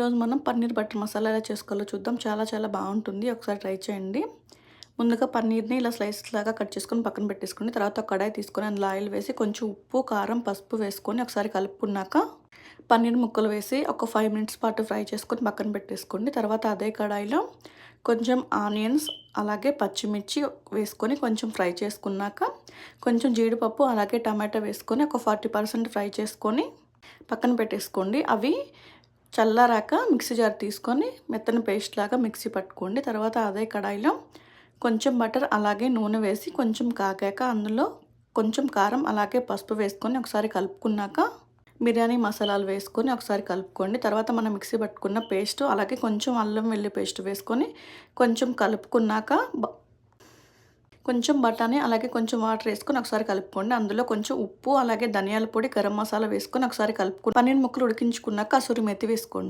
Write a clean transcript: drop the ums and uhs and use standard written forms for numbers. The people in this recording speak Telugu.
ఈరోజు మనం పన్నీర్ బటర్ మసాలా ఎలా చేసుకోవాలో చూద్దాం. చాలా చాలా బాగుంటుంది. ఒకసారి ట్రై చేయండి. ముందుగా పన్నీర్ని ఇలా స్లైసెస్ లాగా కట్ చేసుకొని పక్కన పెట్టేసుకోండి. తర్వాత ఒక కడాయి తీసుకొని అందులో ఆయిల్ వేసి కొంచెం ఉప్పు, కారం, పసుపు వేసుకొని ఒకసారి కలుపుకున్నాక పన్నీర్ ముక్కలు వేసి ఒక 5 మినిట్స్ పాటు ఫ్రై చేసుకొని పక్కన పెట్టేసుకోండి. తర్వాత అదే కడాయిలో కొంచెం ఆనియన్స్ అలాగే పచ్చిమిర్చి వేసుకొని కొంచెం ఫ్రై చేసుకున్నాక కొంచెం జీడిపప్పు అలాగే టమాటా వేసుకొని ఒక 40% ఫ్రై చేసుకొని పక్కన పెట్టేసుకోండి. అవి చల్లారాక మిక్సీ జార్ తీసుకొని మెత్తని పేస్ట్ లాగా మిక్సీ పట్టుకోండి. తర్వాత అదే కడాయిలో కొంచెం బటర్ అలాగే నూనె వేసి కొంచెం కాగాక అందులో కొంచెం కారం అలాగే పసుపు వేసుకొని ఒకసారి కలుపుకున్నాక బిర్యానీ మసాలాలు వేసుకొని ఒకసారి కలుపుకోండి. తర్వాత మనం మిక్సీ పట్టుకున్న పేస్ట్ అలాగే కొంచెం అల్లం వెల్లుల్లి పేస్ట్ వేసుకొని కొంచెం కలుపుకున్నాక కొంచెం బఠానీ అలాగే కొంచెం వాటర్ వేసుకొని ఒకసారి కలుపుకోండి. అందులో కొంచెం ఉప్పు అలాగే ధనియాల పొడి, గరం మసాలా వేసుకొని ఒకసారి కలుపుకోండి. పన్నీర్ ముక్కలు ఉడికించుకున్నాక కసూరి మెతి వేసుకోండి.